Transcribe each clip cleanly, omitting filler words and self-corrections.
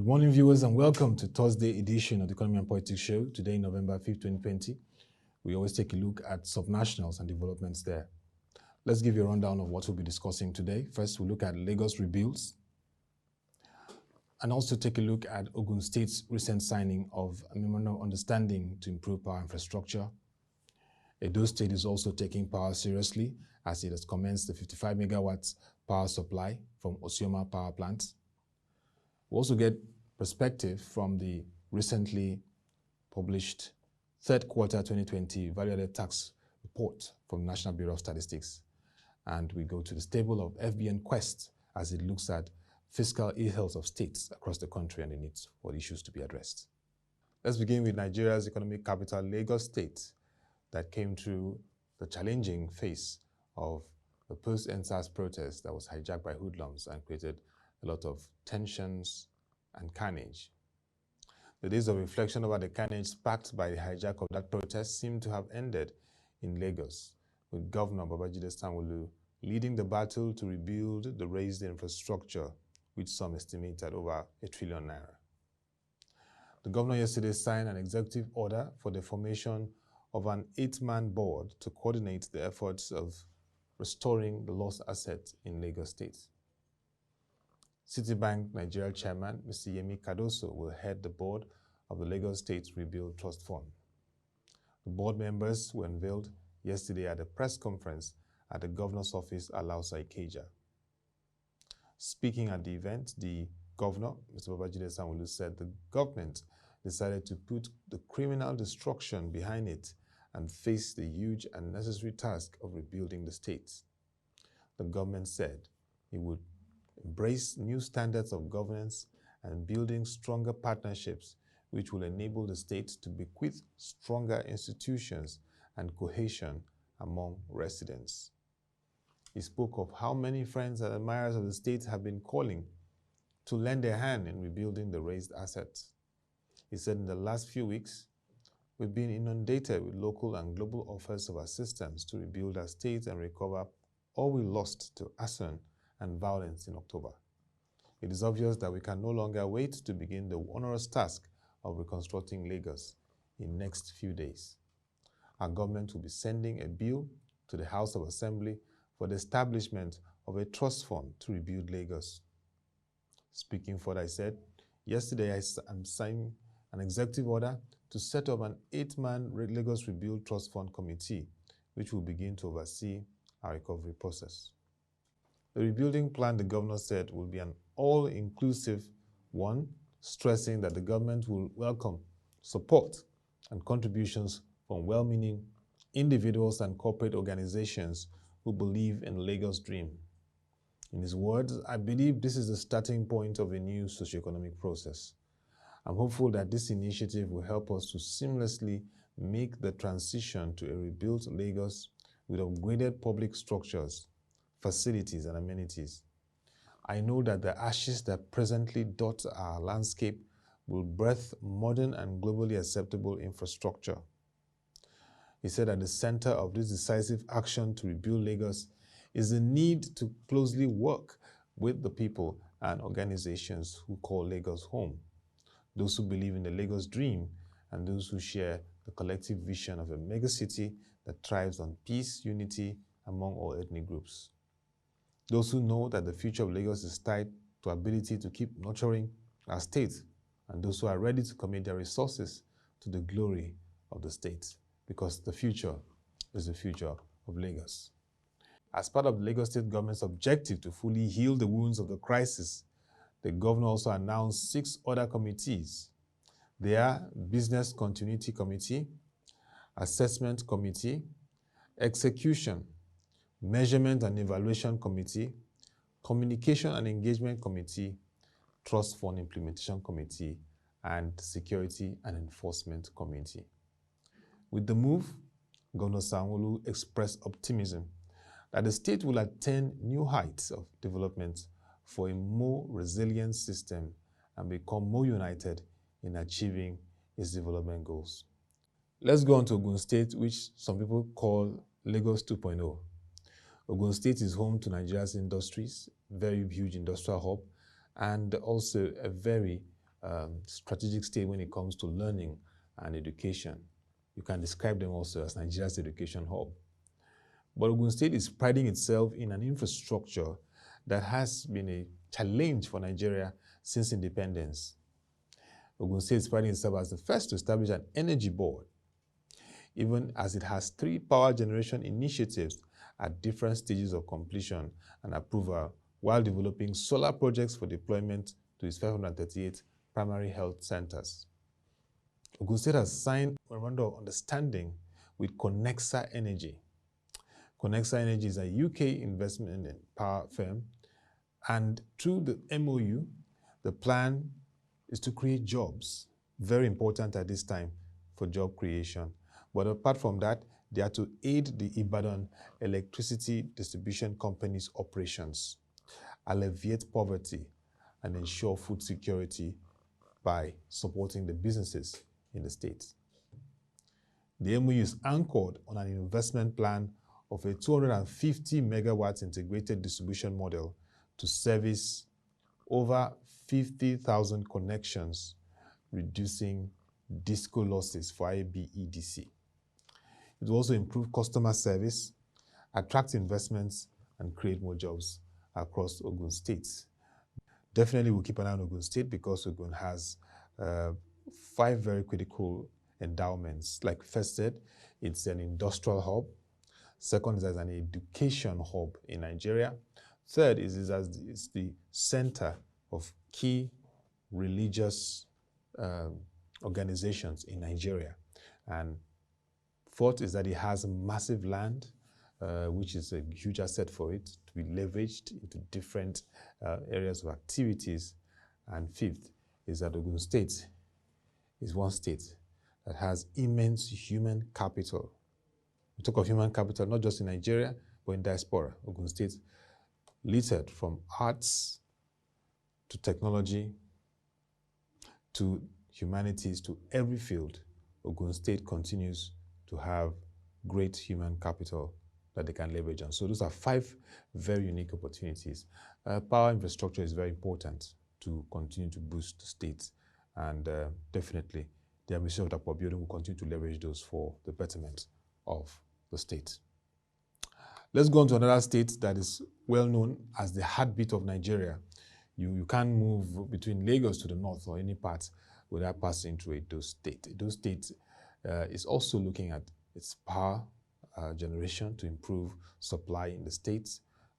Good morning, viewers, and welcome to Thursday edition of the Economy and Politics Show. Today, November 5th, 2020. We always take a look at subnationals and developments there. Let's give you a rundown of what we'll be discussing today. First, we'll look at Lagos rebuilds and also take a look at Ogun State's recent signing of a memorandum of understanding to improve power infrastructure. Edo State is also taking power seriously as it has commenced the 55 megawatts power supply from Osioma power plant. We also get perspective from the recently published third quarter 2020 value-added tax report from the National Bureau of Statistics. And we go to the stable of FBN Quest as it looks at fiscal ill-health of states across the country and the needs for issues to be addressed. Let's begin with Nigeria's economic capital, Lagos State, that came through the challenging phase of the post-EndSARS protest that was hijacked by hoodlums and created a lot of tensions and carnage. The days of reflection over the carnage sparked by the hijack of that protest seem to have ended in Lagos, with Governor Babajide Sanwo-Olu leading the battle to rebuild the raised infrastructure, which some estimate at over ₦1 trillion. The governor yesterday signed an executive order for the formation of an 8-man board to coordinate the efforts of restoring the lost assets in Lagos State. Citibank Nigeria Chairman, Mr. Yemi Cardoso, will head the board of the Lagos State Rebuild Trust Fund. The board members were unveiled yesterday at a press conference at the governor's office, Alausa Ikeja. Speaking at the event, the governor, Mr. Babajide Sanwo-Olu, said the government decided to put the criminal destruction behind it and face the huge and necessary task of rebuilding the state. The government said it would embrace new standards of governance and building stronger partnerships which will enable the state to bequeath stronger institutions and cohesion among residents. He spoke of how many friends and admirers of the state have been calling to lend their hand in rebuilding the raised assets. He said in the last few weeks, we've been inundated with local and global offers of assistance to rebuild our state and recover all we lost to arson and violence in October. It is obvious that we can no longer wait to begin the onerous task of reconstructing Lagos in the next few days. Our government will be sending a bill to the House of Assembly for the establishment of a trust fund to rebuild Lagos. Speaking further, I said, yesterday I'm signing an executive order to set up an 8-man Lagos Rebuild Trust Fund committee, which will begin to oversee our recovery process. The rebuilding plan, the governor said, will be an all-inclusive one, stressing that the government will welcome support and contributions from well-meaning individuals and corporate organizations who believe in Lagos' dream. In his words, I believe this is the starting point of a new socioeconomic process. I'm hopeful that this initiative will help us to seamlessly make the transition to a rebuilt Lagos with upgraded public structures, facilities, and amenities. I know that the ashes that presently dot our landscape will birth modern and globally acceptable infrastructure. He said at the center of this decisive action to rebuild Lagos is the need to closely work with the people and organizations who call Lagos home, those who believe in the Lagos dream, and those who share the collective vision of a megacity that thrives on peace, unity among all ethnic groups. Those who know that the future of Lagos is tied to ability to keep nurturing our state, and those who are ready to commit their resources to the glory of the state, because the future is the future of Lagos. As part of the Lagos State government's objective to fully heal the wounds of the crisis, the governor also announced 6 other committees. They are Business Continuity Committee, Assessment Committee, Execution, Measurement and Evaluation Committee, Communication and Engagement Committee, Trust Fund Implementation Committee, and Security and Enforcement Committee. With the move, Governor Sanwo-Olu expressed optimism that the state will attain new heights of development for a more resilient system and become more united in achieving its development goals. Let's go on to Ogun State, which some people call Lagos 2.0. Ogun State is home to Nigeria's industries, very huge industrial hub, and also a very strategic state when it comes to learning and education. You can describe them also as Nigeria's education hub. But Ogun State is priding itself in an infrastructure that has been a challenge for Nigeria since independence. Ogun State is priding itself as the first to establish an energy board, even as it has 3 power generation initiatives at different stages of completion and approval, while developing solar projects for deployment to its 538 primary health centers. Ogun State has signed a memorandum of understanding with Connexa Energy. Connexa Energy is a UK investment and power firm, and through the MOU, the plan is to create jobs, very important at this time for job creation. But apart from that, they are to aid the Ibadan Electricity Distribution Company's operations, alleviate poverty, and ensure food security by supporting the businesses in the state. The MOU is anchored on an investment plan of a 250 megawatts integrated distribution model to service over 50,000 connections, reducing disco losses for IBEDC. It will also improve customer service, attract investments, and create more jobs across Ogun State. Definitely we'll keep an eye on Ogun State because Ogun has 5 very critical endowments. Like first said, it's an industrial hub. Second is as an education hub in Nigeria. Third is it's the center of key religious organizations in Nigeria. And fourth is that it has massive land, which is a huge asset for it to be leveraged into different areas of activities. And fifth is that Ogun State is one state that has immense human capital. We talk of human capital not just in Nigeria, but in diaspora. Ogun State, littered from arts to technology to humanities to every field. Ogun State continues to have great human capital that they can leverage on. So those are 5 very unique opportunities. Power infrastructure is very important to continue to boost the state, and definitely the administration of Dapo Abiodun will continue to leverage those for the betterment of the state. Let's go on to another state that is well known as the heartbeat of Nigeria. You can't move between Lagos to the north or any part without passing through Edo State. Edo State is also looking at its power generation to improve supply in the state.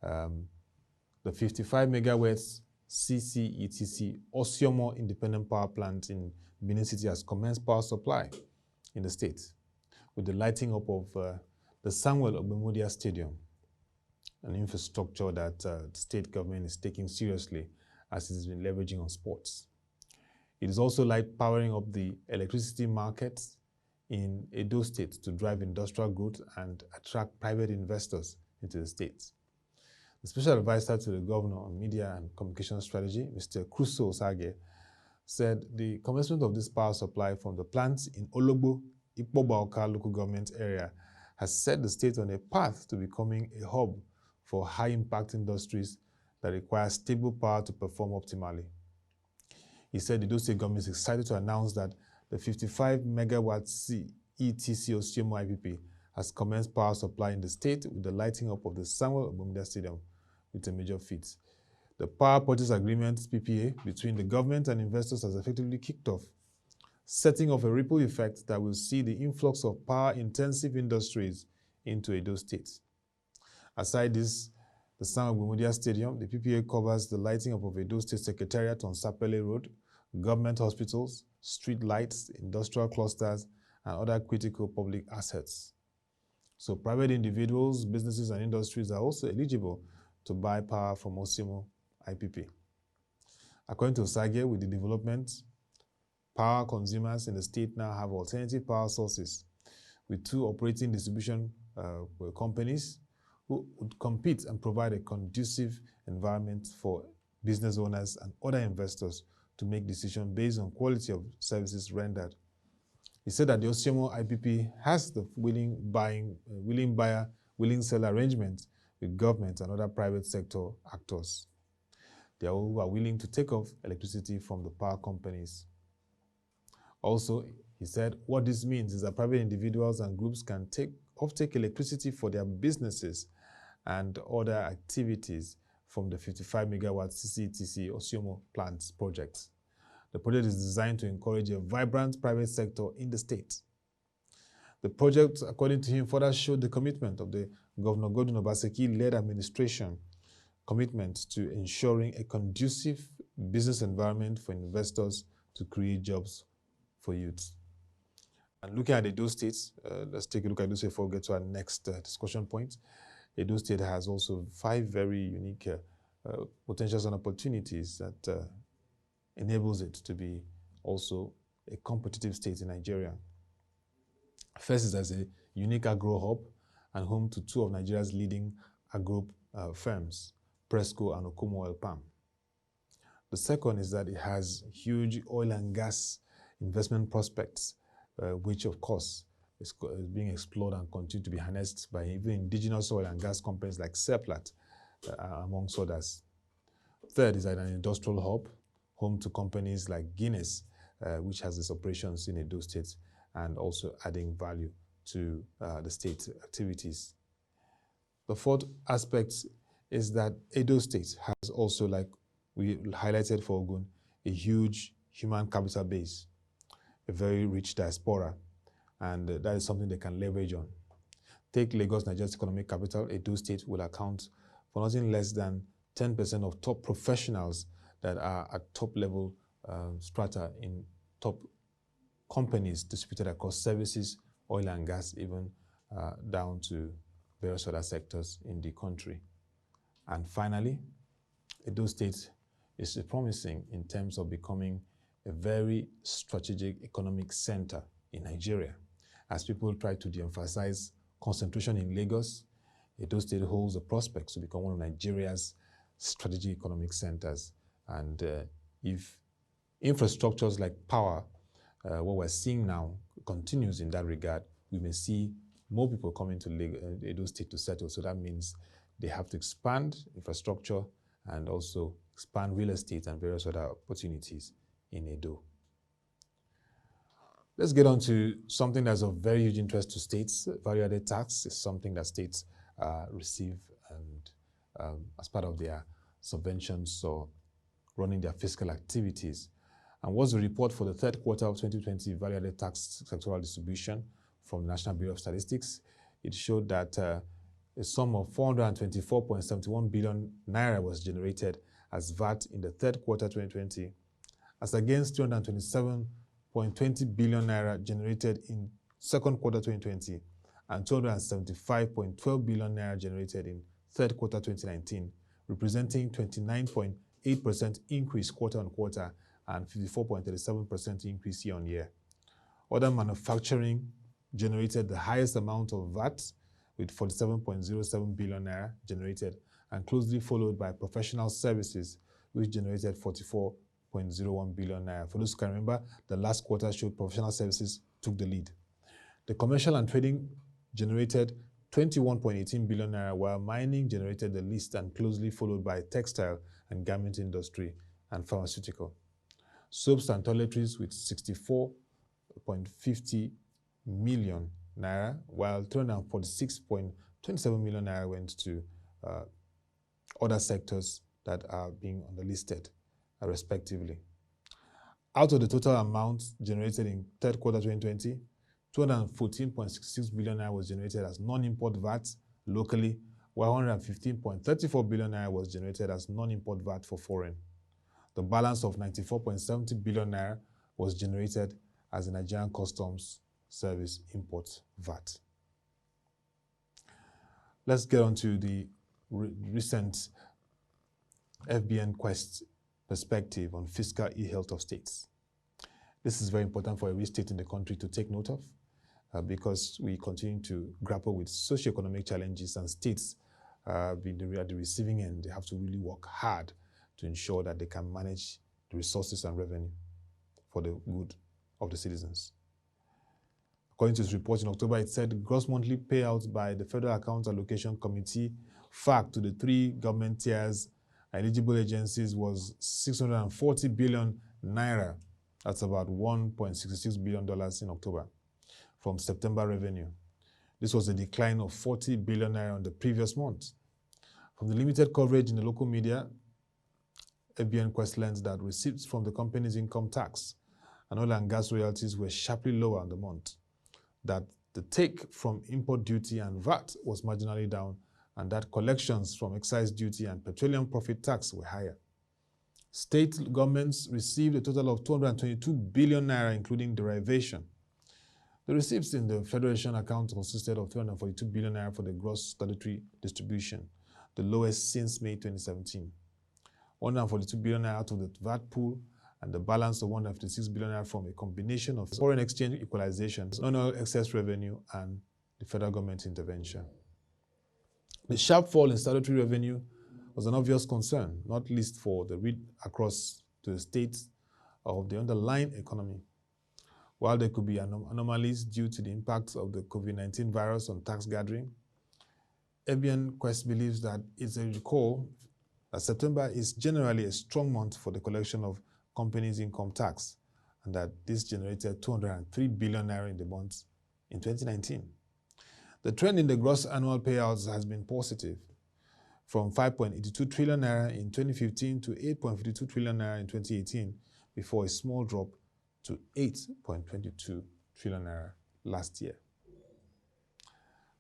The 55 megawatts CCETC Osiomo Independent Power Plant in Benin City has commenced power supply in the state with the lighting up of the Samuel Ogbemudia Stadium, an infrastructure that the state government is taking seriously as it has been leveraging on sports. It is also powering up the electricity market in Edo State to drive industrial growth and attract private investors into the state. The special advisor to the governor on media and communication strategy, Mr. Crusoe Osage, said the commencement of this power supply from the plants in Ologbo, Ikpobaoka local government area has set the state on a path to becoming a hub for high-impact industries that require stable power to perform optimally. He said the Edo State government is excited to announce that the 55 megawatt CETC Osiomo IPP has commenced power supply in the state with the lighting up of the Samuel Ogbemudia Stadium with a major feat. The power purchase agreement PPA between the government and investors has effectively kicked off, setting off a ripple effect that will see the influx of power-intensive industries into Edo State. Aside this, the Samuel Ogbemudia Stadium, the PPA covers the lighting up of Edo State Secretariat on Sapele Road, government hospitals, street lights, industrial clusters, and other critical public assets. So private individuals, businesses, and industries are also eligible to buy power from Osiomo IPP. According to Osage, with the development, power consumers in the state now have alternative power sources, with 2 operating distribution companies who would compete and provide a conducive environment for business owners and other investors to make decisions based on quality of services rendered. He said that the Osiomo IPP has the willing buyer, willing seller arrangement with government and other private sector actors. who are willing to take off electricity from the power companies. Also, he said, what this means is that private individuals and groups can offtake electricity for their businesses and other activities from the 55 megawatt CCTC Osiomo plant project. The project is designed to encourage a vibrant private sector in the state. The project, according to him, further showed the commitment of the Governor Ogun and Edo-led administration commitment to ensuring a conducive business environment for investors to create jobs for youth. And looking at Edo State, let's take a look at Edo State before we get to our next discussion point. Edo State has also 5 very unique potentials and opportunities that enables it to be also a competitive state in Nigeria. First is as a unique agro hub and home to 2 of Nigeria's leading agro firms, Presco and Okumo Oil Palm. The second is that it has huge oil and gas investment prospects, which of course is being explored and continue to be harnessed by even indigenous oil and gas companies like Seplat, amongst others. Third is an industrial hub, home to companies like Guinness, which has its operations in Edo State and also adding value to the state activities. The fourth aspect is that Edo State has also, like we highlighted for Ogun, a huge human capital base, a very rich diaspora, and that is something they can leverage on. Take Lagos, Nigeria's economic capital. Edo State will account for nothing less than 10% of top professionals that are at top level strata in top companies distributed across services, oil and gas, even down to various other sectors in the country. And finally, Edo State is promising in terms of becoming a very strategic economic center in Nigeria. As people try to de-emphasize concentration in Lagos, Edo State holds the prospects to become one of Nigeria's strategic economic centers. And if infrastructures like power, what we're seeing now, continues in that regard, we may see more people coming to Edo State to settle. So that means they have to expand infrastructure and also expand real estate and various other opportunities in Edo. Let's get on to something that's of very huge interest to states. Value-added tax is something that states receive and as part of their subventions or running their fiscal activities. And what's the report for the 3rd quarter of 2020 value-added tax sectoral distribution from the National Bureau of Statistics? It showed that a sum of 424.71 billion naira was generated as VAT in the 3rd quarter 2020, as against 227.20 billion naira generated in 2nd quarter 2020 and 275.12 billion naira generated in 3rd quarter 2019, representing 29.8% increase quarter on quarter and 54.37% increase year on year. Other manufacturing generated the highest amount of VAT with 47.07 billion naira generated, and closely followed by professional services, which generated 44.01 billion naira. For those who can remember, the last quarter showed professional services took the lead. The commercial and trading generated 21.18 billion naira, while mining generated the least and closely followed by textile and garment industry and pharmaceutical. Soaps and toiletries with 64.50 million naira, while 346.27 million naira went to other sectors that are being underlisted respectively. Out of the total amount generated in 3rd quarter 2020, 214.66 billion naira was generated as non-import VAT locally, while 115.34 billion naira was generated as non-import VAT for foreign. The balance of 94.70 billion naira was generated as the Nigerian Customs Service import VAT. Let's get on to the recent FBN Quest perspective on fiscal ill-health of states. This is very important for every state in the country to take note of because we continue to grapple with socioeconomic challenges, and states being at the receiving end, they have to really work hard to ensure that they can manage the resources and revenue for the good of the citizens. According to its report in October, it said gross monthly payouts by the Federal Account Allocation Committee, FAC, to the 3 government tiers eligible agencies was 640 billion naira. That's about $1.66 billion in October from September revenue. This was a decline of 40 billion naira on the previous month. From the limited coverage in the local media, FBN Quest learns that receipts from the company's income tax and oil and gas royalties were sharply lower on the month, that the take from import duty and VAT was marginally down, and that collections from excise duty and petroleum profit tax were higher. State governments received a total of 222 billion naira, including derivation. The receipts in the Federation account consisted of 342 billion naira for the gross statutory distribution, the lowest since May 2017. 142 billion naira out of the VAT pool, and the balance of 156 billion naira from a combination of foreign exchange equalization, non-oil excess revenue, and the federal government intervention. The sharp fall in statutory revenue was an obvious concern, not least for the read across to the states of the underlying economy. While there could be anomalies due to the impact of the COVID-19 virus on tax gathering, FBN Quest believes that it's a recall that September is generally a strong month for the collection of companies' income tax, and that this generated 203 billion naira in the month in 2019. The trend in the gross annual payouts has been positive, from 5.82 trillion naira in 2015 to 8.52 trillion naira in 2018, before a small drop to 8.22 trillion naira last year.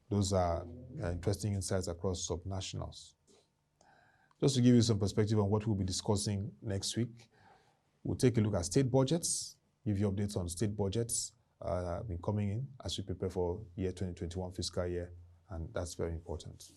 Those are interesting insights across subnationals. Just to give you some perspective on what we'll be discussing next week, we'll take a look at state budgets, give you updates on state budgets have been coming in as we prepare for year 2021 fiscal year, and that's very important.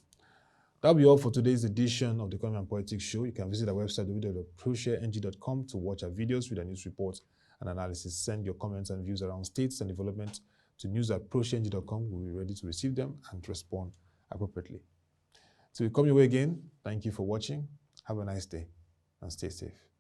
That'll be all for today's edition of the Economy and Politics Show. You can visit our website www.ProShareNG.com to watch our videos, read our news reports and analysis. Send your comments and views around states and development to news@ProShareNG.com. We'll be ready to receive them and respond appropriately. So we come your way again. Thank you for watching. Have a nice day and stay safe.